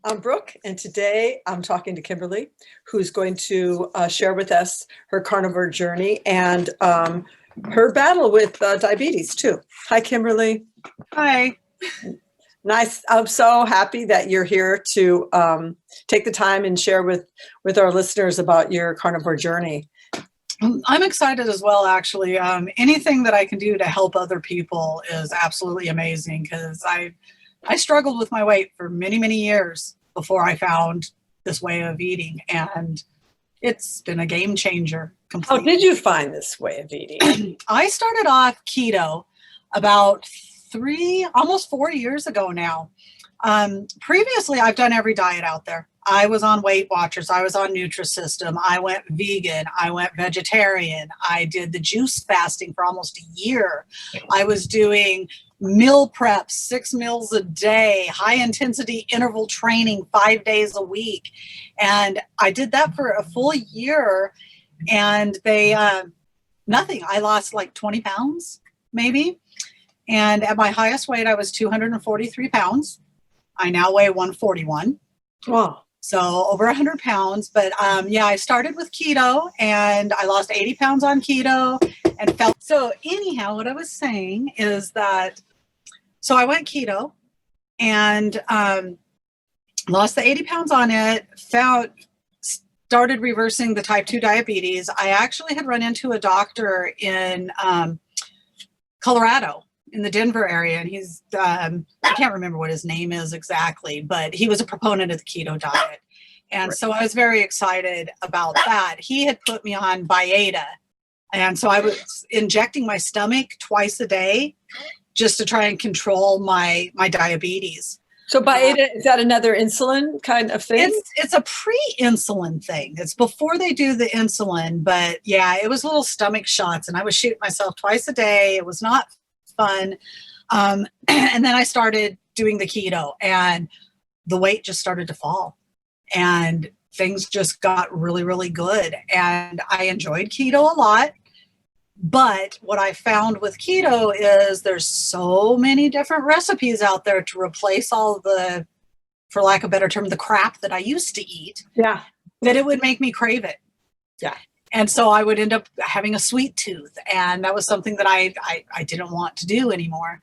I'm Brooke, and today I'm talking to Kimberly, who's going to share with us her carnivore journey and her battle with diabetes too. Hi, Kimberly. Hi. Nice. I'm so happy that you're here to take the time and share with our listeners about your carnivore journey. I'm excited as well, actually. Anything that I can do to help other people is absolutely amazing because I struggled with my weight for many, many years before I found this way of eating, and it's been a game changer completely. How did you find this way of eating? I started off keto about almost 4 years ago now. Previously, I've done every diet out there. I was on Weight Watchers. I was on Nutrisystem. I went vegan. I went vegetarian. I did the juice fasting for almost a year. I was doing meal prep, 6 meals a day, high intensity interval training 5 days a week. And I did that for a full year, and nothing. I lost like 20 pounds, maybe. And at my highest weight, I was 243 pounds. I now weigh 141. Wow. So over 100 pounds. But yeah, I started with keto and I lost 80 pounds on keto and felt. So anyhow, what I was saying is that, so I went keto and lost the 80 pounds on it, started reversing the type 2 diabetes. I actually had run into a doctor in Colorado, in the Denver area, and he's I can't remember what his name is exactly, but he was a proponent of the keto diet, and so I was very excited about that. He had put me on Byetta, and so I was injecting my stomach twice a day just to try and control my diabetes. So Byetta, is that another insulin kind of thing? It's a pre-insulin thing. It's before they do the insulin, but yeah, it was little stomach shots, and I was shooting myself twice a day. It was not fun. And then I started doing the keto, and the weight just started to fall, and things just got really, really good. And I enjoyed keto a lot. But what I found with keto is there's so many different recipes out there to replace all the, for lack of a better term, the crap that I used to eat. Yeah. That it would make me crave it. Yeah. And so I would end up having a sweet tooth, and that was something that I didn't want to do anymore.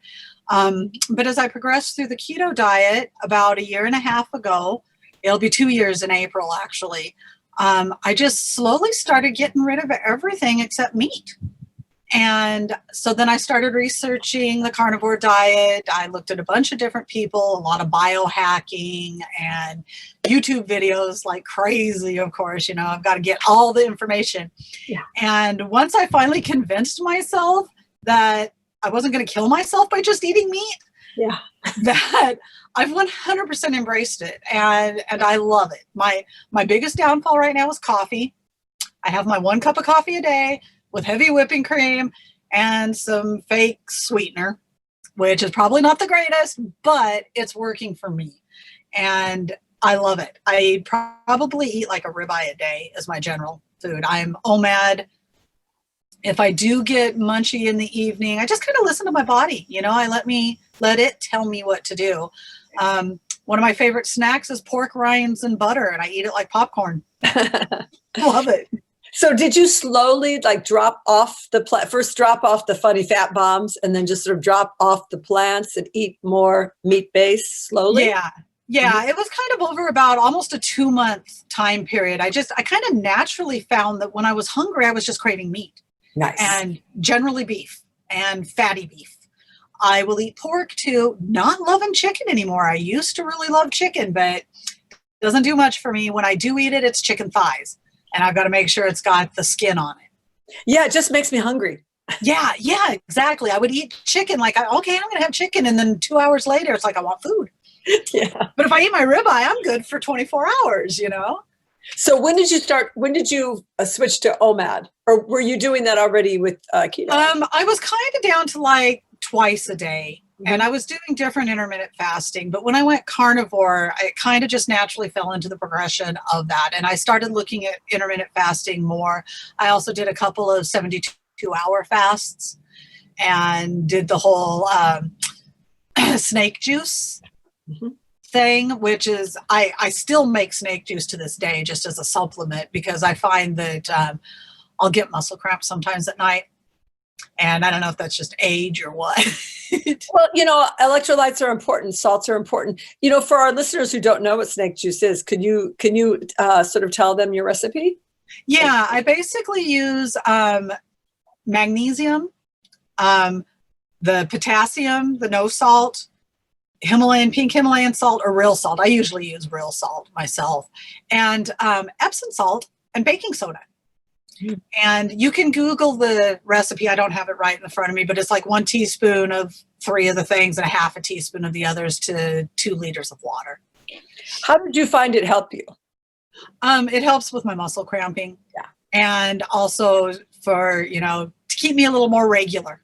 But as I progressed through the keto diet about 1.5 years ago, it'll be 2 years in April, actually, I just slowly started getting rid of everything except meat. And so then I started researching the carnivore diet. I looked at a bunch of different people, a lot of biohacking and YouTube videos like crazy, of course. You know, I've got to get all the information. Yeah. And once I finally convinced myself that I wasn't going to kill myself by just eating meat, yeah, that I've 100% embraced it. And I love it. My biggest downfall right now is coffee. I have my 1 cup of coffee a day with heavy whipping cream and some fake sweetener, which is probably not the greatest, but it's working for me. And I love it. I probably eat like a ribeye a day as my general food. I'm OMAD. If I do get munchy in the evening, I just kind of listen to my body. You know, I let it tell me what to do. One of my favorite snacks is pork rinds and butter, and I eat it like popcorn. Love it. So did you slowly like drop off first drop off the funny fat bombs and then just sort of drop off the plants and eat more meat-based slowly? Yeah. Yeah. It was kind of over about almost a 2-month time period. I kind of naturally found that when I was hungry, I was just craving meat. Nice. And generally beef and fatty beef. I will eat pork too, not loving chicken anymore. I used to really love chicken, but it doesn't do much for me. When I do eat it, it's chicken thighs. And I've got to make sure it's got the skin on it. Yeah, it just makes me hungry. Yeah, exactly. I would eat chicken like, okay, I'm going to have chicken. And then 2 hours later, it's like, I want food. Yeah. But if I eat my ribeye, I'm good for 24 hours, you know? So when did you switch to OMAD? Or were you doing that already with keto? I was kind of down to like twice a day. And I was doing different intermittent fasting, but when I went carnivore, I kind of just naturally fell into the progression of that. And I started looking at intermittent fasting more. I also did a couple of 72-hour fasts and did the whole snake juice thing, which is I still make snake juice to this day just as a supplement because I find that I'll get muscle cramps sometimes at night. And I don't know if that's just age or what. Well, electrolytes are important. Salts are important. For our listeners who don't know what snake juice is, can you sort of tell them your recipe? Yeah, I basically use magnesium, the potassium, the no salt, pink Himalayan salt, or real salt. I usually use real salt myself, and Epsom salt and baking soda. And you can Google the recipe. I don't have it right in front of me, but it's like 1 teaspoon of 3 of the things and a half a teaspoon of the others to 2 liters of water. How did you find it help you? It helps with my muscle cramping. Yeah. And also for, to keep me a little more regular.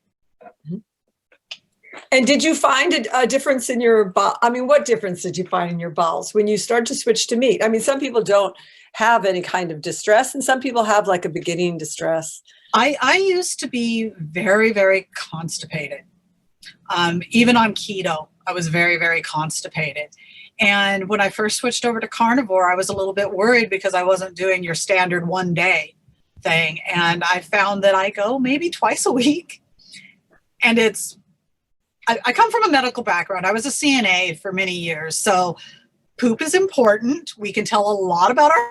And did you find a difference in your bowel? I mean, what difference did you find in your bowels when you start to switch to meat? I mean, some people don't have any kind of distress, and some people have like a beginning distress. I used to be very, very constipated. Even on keto, I was very, very constipated. And when I first switched over to carnivore, I was a little bit worried because I wasn't doing your standard 1 day thing. And I found that I go maybe twice a week. And I come from a medical background. I was a CNA for many years. So poop is important. We can tell a lot about our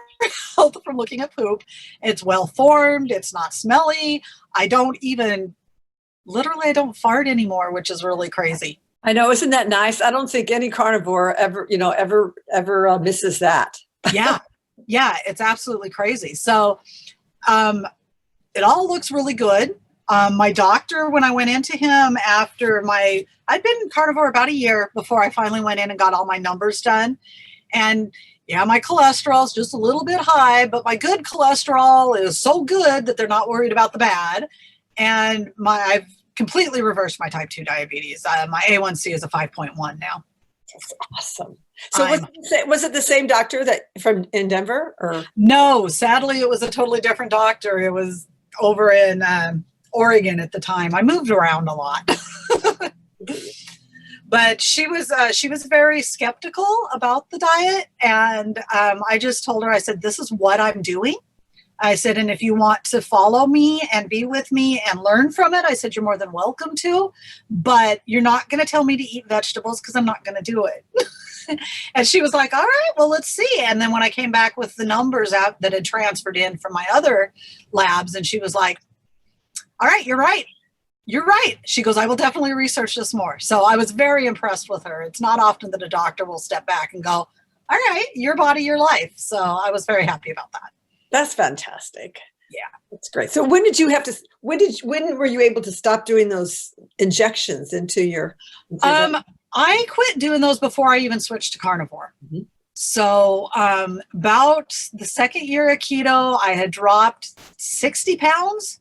health from looking at poop. It's well formed. It's not smelly. I don't fart anymore, which is really crazy. I know. Isn't that nice? I don't think any carnivore ever misses that. Yeah. Yeah. It's absolutely crazy. So it all looks really good. My doctor, when I went into him after I'd been carnivore about a year before I finally went in and got all my numbers done. And yeah, my cholesterol is just a little bit high, but my good cholesterol is so good that they're not worried about the bad. And I've completely reversed my type 2 diabetes. My A1C is a 5.1 now. That's awesome. So was it the same doctor in Denver, or? No, sadly, it was a totally different doctor. It was over in Oregon at the time. I moved around a lot. But she was very skeptical about the diet. And I just told her, I said, this is what I'm doing. I said, and if you want to follow me and be with me and learn from it, I said, you're more than welcome to, but you're not going to tell me to eat vegetables because I'm not going to do it. And she was like, all right, well, let's see. And then when I came back with the numbers out that had transferred in from my other labs, and she was like, all right, you're right. You're right. She goes, I will definitely research this more. So I was very impressed with her. It's not often that a doctor will step back and go, all right, your body, your life. So I was very happy about that. That's fantastic. Yeah. That's great. So when were you able to stop doing those injections into your I quit doing those before I even switched to carnivore. Mm-hmm. So about the second year of keto, I had dropped 60 pounds.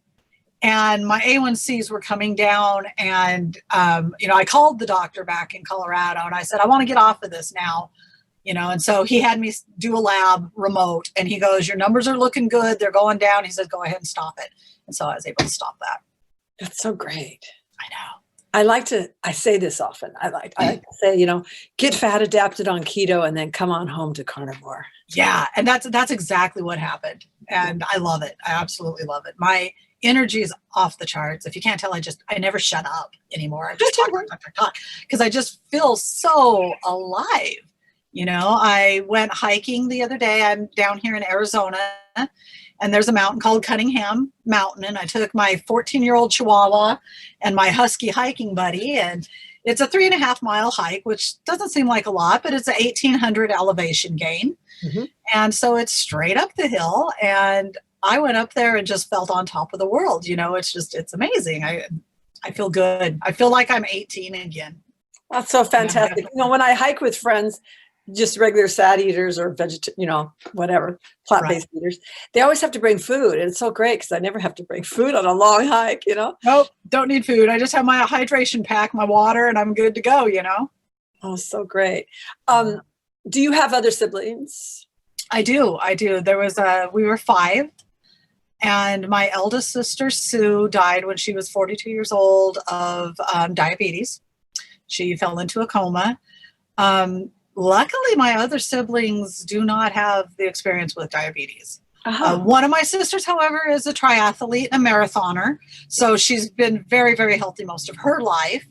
And my A1Cs were coming down, and I called the doctor back in Colorado, and I said, I want to get off of this now, and so he had me do a lab remote, and he goes, your numbers are looking good, they're going down. He says, go ahead and stop it. And so I was able to stop that. That's so great. I know. I say this often. I like to say, get fat adapted on keto and then come on home to carnivore. Yeah, and that's exactly what happened, and I love it. I absolutely love it. My energy is off the charts. If you can't tell, I never shut up anymore. I just talk because I just feel so alive. I went hiking the other day. I'm down here in Arizona, and there's a mountain called Cunningham Mountain, and I took my 14-year-old Chihuahua and my husky hiking buddy, and it's a 3.5 mile hike, which doesn't seem like a lot, but it's a 1,800 elevation gain. Mm-hmm. And so it's straight up the hill, and I went up there and just felt on top of the world. It's amazing. I feel good. I feel like I'm 18 again. That's so fantastic. When I hike with friends, just regular sad eaters or whatever, plant-based eaters, they always have to bring food. And it's so great because I never have to bring food on a long hike, Nope, don't need food. I just have my hydration pack, my water, and I'm good to go, Oh, so great. Do you have other siblings? I do. We were 5. And my eldest sister, Sue, died when she was 42 years old of diabetes. She fell into a coma. Luckily, my other siblings do not have the experience with diabetes. One of my sisters, however, is a triathlete and a marathoner. So she's been very, very healthy most of her life.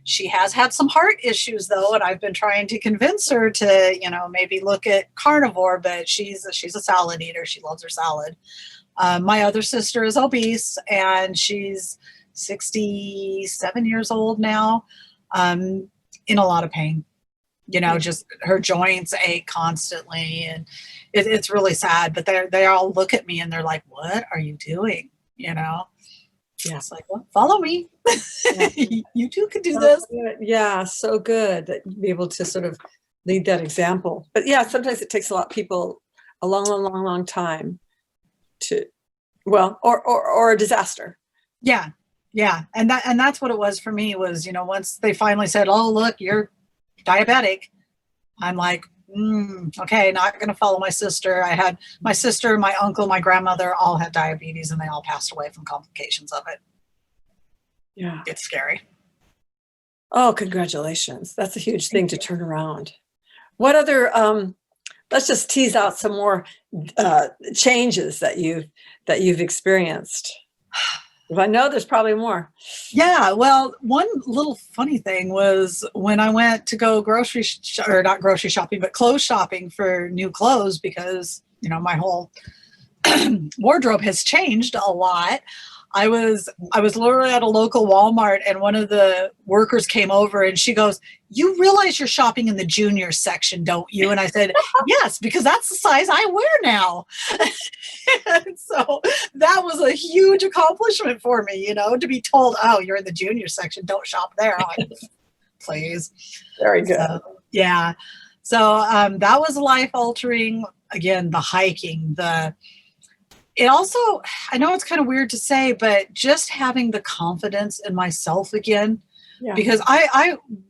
She has had some heart issues, though, and I've been trying to convince her to, maybe look at carnivore, but she's a salad eater. She loves her salad. My other sister is obese, and she's 67 years old now, in a lot of pain. Just her joints ache constantly, and it's really sad, but they all look at me and they're like, what are you doing? Yeah. It's like, well, follow me. Yeah. You too could do this. Yeah. So good that you'd be able to sort of lead that example. But yeah, sometimes it takes a lot of people a long, long, long, long time to, or a disaster. Yeah. Yeah. And that's what it was for me was, once they finally said, oh, look, you're diabetic, I'm like, okay, not going to follow my sister. I had my sister, my uncle, my grandmother all had diabetes, and they all passed away from complications of it. Yeah. It's scary. Oh, congratulations. That's a huge thing to turn around. What other, let's just tease out some more changes that you've experienced. I know there's probably more. Yeah. Well, one little funny thing was when I went to go not grocery shopping, but clothes shopping for new clothes, because, my whole wardrobe has changed a lot. I was literally at a local Walmart, and one of the workers came over and she goes, you realize you're shopping in the junior section, don't you? And I said, yes, because that's the size I wear now. And so that was a huge accomplishment for me, to be told, oh, you're in the junior section, don't shop there. I'm like, please. Very good. So, yeah. So that was life altering. Again, the hiking, it also, I know it's kind of weird to say, but just having the confidence in myself again, because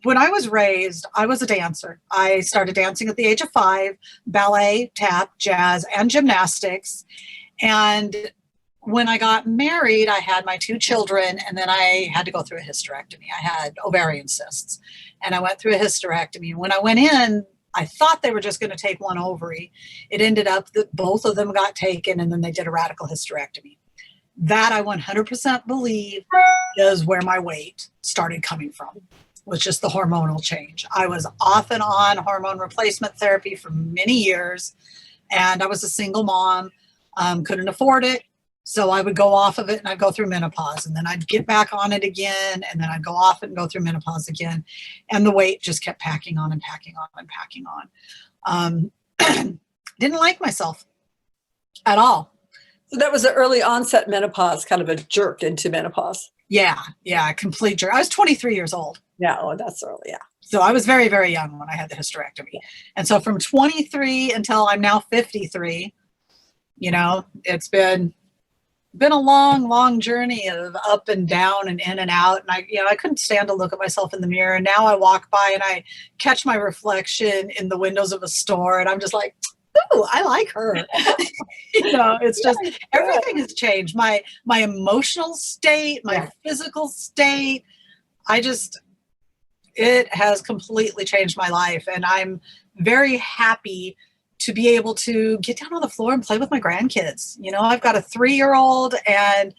when I was raised, I was a dancer. I started dancing at the age of 5, ballet, tap, jazz, and gymnastics. And when I got married, I had my 2 children, and then I had to go through a hysterectomy. I had ovarian cysts, and I went through a hysterectomy. When I went in, I thought they were just going to take one ovary. It ended up that both of them got taken, and then they did a radical hysterectomy. That I 100% believe is where my weight started coming from, was just the hormonal change. I was off and on hormone replacement therapy for many years, and I was a single mom, couldn't afford it. So I would go off of it and I'd go through menopause, and then I'd get back on it again, and then I'd go off it and go through menopause again. And the weight just kept packing on and packing on and packing on. Didn't like myself at all. So that was an early onset menopause, kind of a jerk into menopause. Yeah, complete jerk. I was 23 years old. Yeah, oh, that's early, yeah. So I was very, very young when I had the hysterectomy. And so from 23 until I'm now 53, it's been a long, long journey of up and down and in and out. And I couldn't stand to look at myself in the mirror. And now I walk by and I catch my reflection in the windows of a store, and I'm just like, ooh, I like her. It's just, everything has changed. My emotional state, my physical state, it has completely changed my life. And I'm very happy to be able to get down on the floor and play with my grandkids. I've got a 3-year-old, and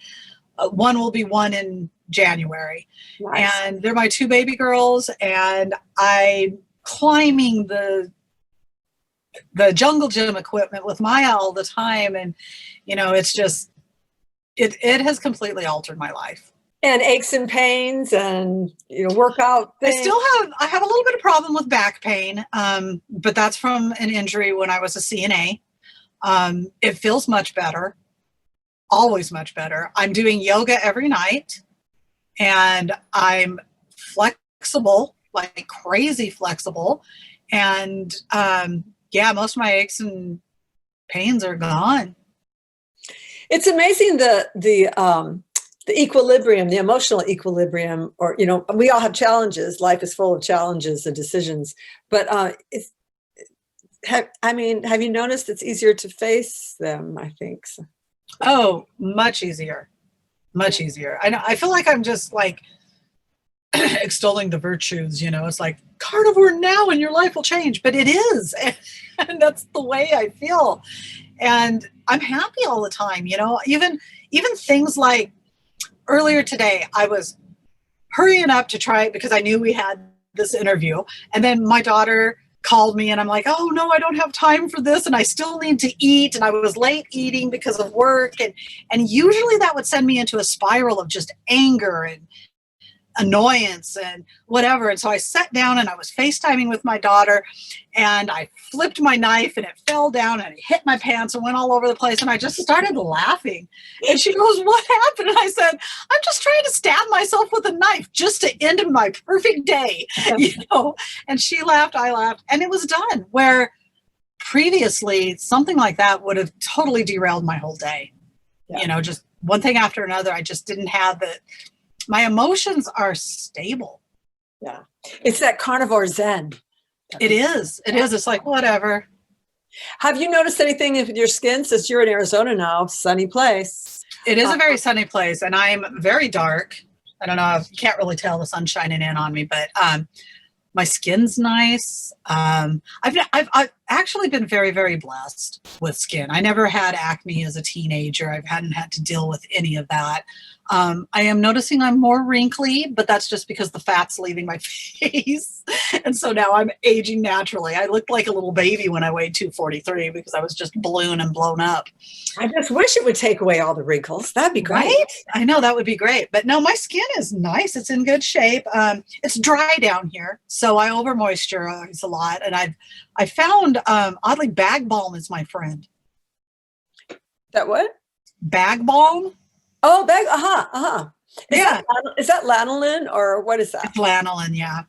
one will be 1 in January. Nice. And they're my 2 baby girls, and I'm climbing the jungle gym equipment with Maya all the time. And, it's just, it has completely altered my life. And aches and pains and, workout things. I have a little bit of problem with back pain, but that's from an injury when I was a CNA. It feels much better, always much better. I'm doing yoga every night, and I'm flexible, like crazy flexible. And most of my aches and pains are gone. It's amazing the equilibrium, the emotional equilibrium, or, we all have challenges. Life is full of challenges and decisions, but have you noticed it's easier to face them? I think so. Oh, much easier. I know. I feel like I'm just like extolling the virtues, it's like, carnivore now and your life will change. But it is. And that's the way I feel. And I'm happy all the time, you know, even things like earlier today, I was hurrying up to try it because I knew we had this interview. And then my daughter called me and I'm like, oh no, I don't have time for this. And I still need to eat. And I was late eating because of work. And usually that would send me into a spiral of just anger and annoyance and whatever. And so I sat down and I was FaceTiming with my daughter and I flipped my knife and it fell down and it hit my pants and went all over the place. And I just started laughing. And she goes, what happened? And I said, I'm just trying to stab myself with a knife just to end my perfect day, you know? And she laughed, I laughed, and it was done. Where previously something like that would have totally derailed my whole day. Yeah. You know, just one thing after another. I just didn't have the, my emotions are stable. Yeah. It's that carnivore zen. It is. It is. It's like, whatever. Have you noticed anything with your skin since you're in Arizona now? Sunny place. It is a very sunny place and I'm very dark. I don't know. You can't really tell the sun shining in on me, but my skin's nice. I've actually been very, very blessed with skin. I never had acne as a teenager. I hadn't had to deal with any of that. I am noticing I'm more wrinkly, but that's just because the fat's leaving my face. And so now I'm aging naturally. I looked like a little baby when I weighed 243 because I was just ballooned and blown up. I just wish it would take away all the wrinkles. That'd be great. Right? I know that would be great. But no, my skin is nice. It's in good shape. It's dry down here, so I over moisturize a lot. And I found oddly bag balm is my friend. That what? Bag balm. Oh, bag. Yeah. Is that lanolin or what is that? It's lanolin. Yeah.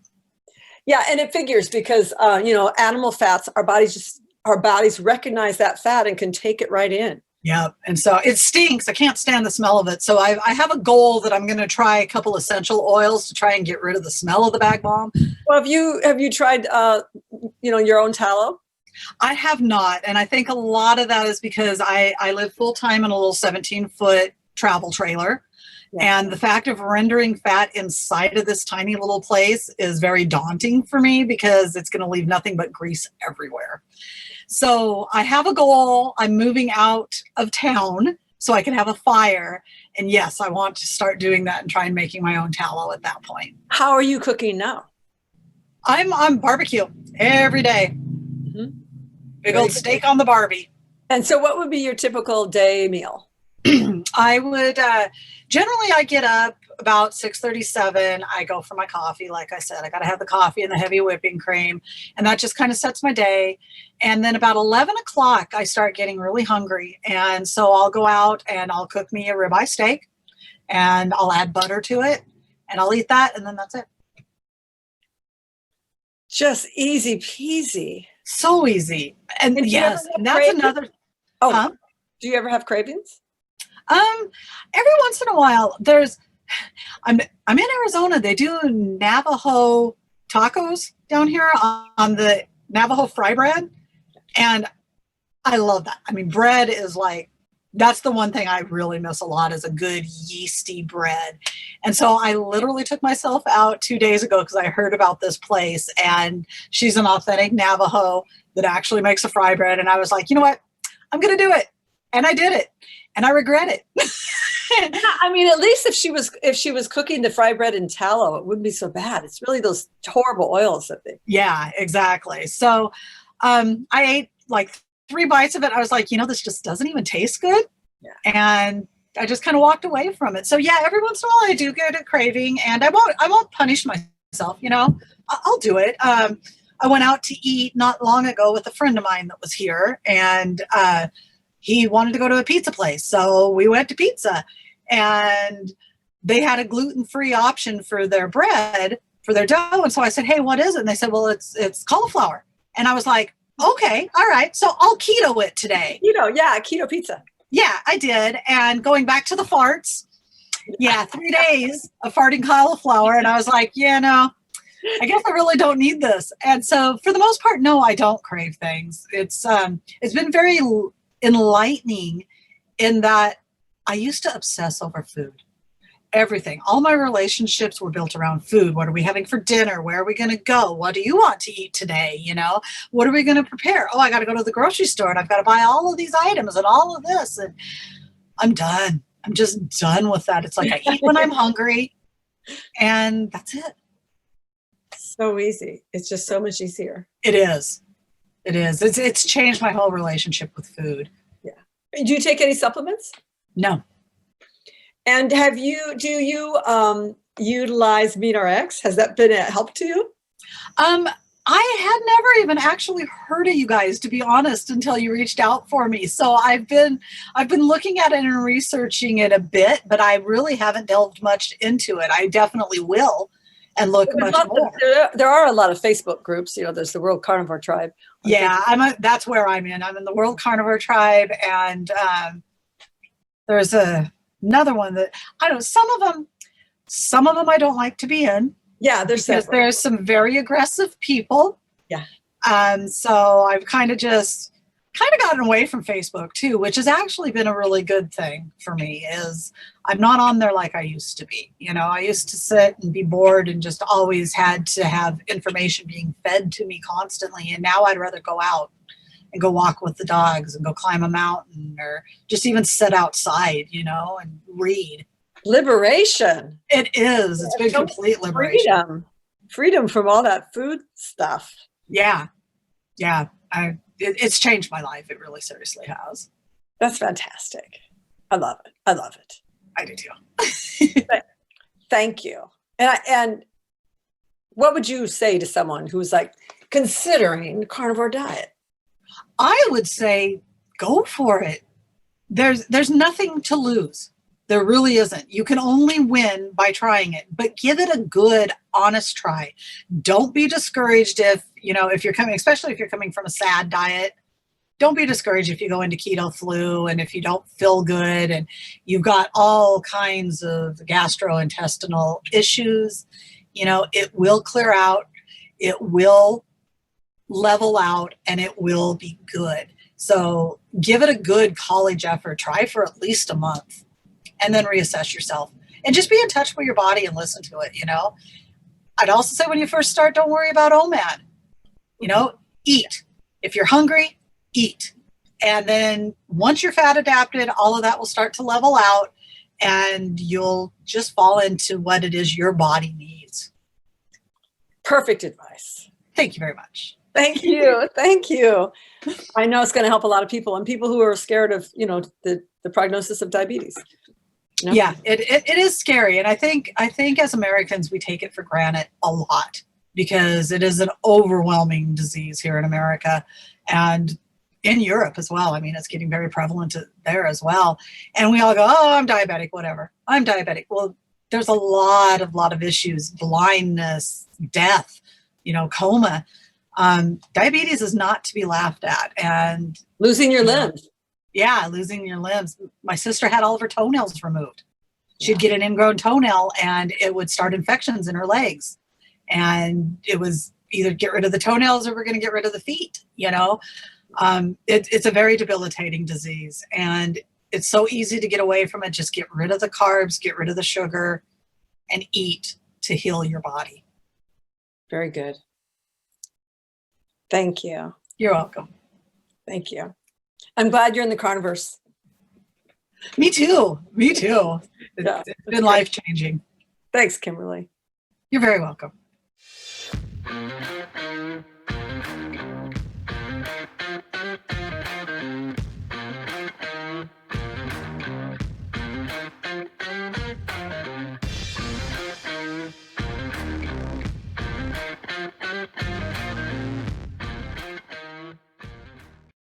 Yeah, and it figures because you know, animal fats, our bodies recognize that fat and can take it right in. Yeah, and so it stinks. I can't stand the smell of it. So I have a goal that I'm going to try a couple essential oils to try and get rid of the smell of the bag balm. Well, have you tried you know, your own tallow? I have not, and I think a lot of that is because I live full time in a little 17-foot travel trailer. Yeah. And the fact of rendering fat inside of this tiny little place is very daunting for me because it's going to leave nothing but grease everywhere. So I have a goal. I'm moving out of town so I can have a fire. And yes, I want to start doing that and try and making my own tallow at that point. How are you cooking now? I'm on barbecue every day. Mm-hmm. Big old steak on the Barbie. And so what would be your typical day meal? I would, generally I get up about 6:37. I go for my coffee. Like I said, I got to have the coffee and the heavy whipping cream. And that just kind of sets my day. And then about 11 o'clock, I start getting really hungry. And so I'll go out and I'll cook me a ribeye steak and I'll add butter to it and I'll eat that. And then that's it. Just easy peasy. So easy. And yes, and that's another. Oh, huh? Do you ever have cravings? Every once in a while, I'm in Arizona. They do Navajo tacos down here on the Navajo fry bread. And I love that. I mean, bread is like, that's the one thing I really miss a lot is a good yeasty bread. And so I literally took myself out 2 days ago because I heard about this place and she's an authentic Navajo that actually makes a fry bread. And I was like, you know what? I'm going to do it. And I did it. And I regret it. I mean, at least if she was cooking the fry bread in tallow, it wouldn't be so bad. It's really those horrible oils that they. Yeah, exactly. So I ate like 3 bites of it. I was like, you know, this just doesn't even taste good. Yeah. And I just kind of walked away from it. So yeah, every once in a while I do get a craving and I won't punish myself, you know, I'll do it. I went out to eat not long ago with a friend of mine that was here and he wanted to go to a pizza place. So we went to pizza and they had a gluten-free option for their bread, for their dough. And so I said, hey, what is it? And they said, well, it's cauliflower. And I was like, okay, all right. So I'll keto it today. Keto pizza. Yeah, I did. And going back to the farts, 3 days of farting cauliflower. And I was like, yeah, no, I guess I really don't need this. And so for the most part, no, I don't crave things. It's been very enlightening in that I used to obsess over food. everything. All my relationships were built around food. What are we having for dinner? Where are we going to go? What do you want to eat today? You know, what are we going to prepare? Oh, I got to go to the grocery store and I've got to buy all of these items and all of this. And I'm done. I'm just done with that. It's like I eat when I'm hungry and that's it. So easy. It's just so much easier. It is. It is. It's changed my whole relationship with food. Yeah. Do you take any supplements? No. And do you utilize MeatRx? Has that been a help to you? I had never even actually heard of you guys, to be honest, until you reached out for me. So I've been looking at it and researching it a bit, but I really haven't delved much into it. I definitely will and look much more. There are a lot of Facebook groups. You know, there's the World Carnivore Tribe. Yeah, that's where I'm in. I'm in the World Carnivore Tribe, and there's another one that I don't know. Some of them I don't like to be in. Yeah, there's some very aggressive people. Yeah. So I've kind of gotten away from Facebook too, which has actually been a really good thing for me. Is I'm not on there like I used to be. You know, I used to sit and be bored and just always had to have information being fed to me constantly. And now I'd rather go out and go walk with the dogs and go climb a mountain or just even sit outside, you know, and read. Liberation. It is. It's been complete liberation. Freedom from all that food stuff. Yeah. Yeah. It's changed my life. It really seriously has. That's fantastic. I love it. I love it. I do too. Thank you. And what would you say to someone who's like considering carnivore diet? I would say go for it. There's nothing to lose. There really isn't. You can only win by trying it, but give it a good, honest try. Don't be discouraged if you're coming, especially if you're coming from a SAD diet. Don't be discouraged if you go into keto flu and if you don't feel good and you've got all kinds of gastrointestinal issues. You know, it will clear out, it will level out, and it will be good. So give it a good college effort. Try for at least a month. And then reassess yourself and just be in touch with your body and listen to it. You know, I'd also say when you first start, don't worry about OMAD, you know, eat. If you're hungry, eat. And then once you're fat adapted, all of that will start to level out and you'll just fall into what it is your body needs. Perfect advice. Thank you very much. Thank you. Thank you. I know it's going to help a lot of people and people who are scared of, you know, the prognosis of diabetes. No? Yeah, it is scary. And I think as Americans, we take it for granted a lot because it is an overwhelming disease here in America and in Europe as well. I mean, it's getting very prevalent there as well. And we all go, oh, I'm diabetic, whatever. I'm diabetic. Well, there's a lot of issues, blindness, death, you know, coma. Diabetes is not to be laughed at. And losing your limbs. Yeah, losing your limbs. My sister had all of her toenails removed. She'd get an ingrown toenail and it would start infections in her legs. And it was either get rid of the toenails or we're going to get rid of the feet, you know. It's a very debilitating disease and it's so easy to get away from it. Just get rid of the carbs, get rid of the sugar, and eat to heal your body. Very good. Thank you. You're welcome. Thank you. I'm glad you're in the carnivores. Me too. It's been life-changing. Thanks, Kimberly. You're very welcome.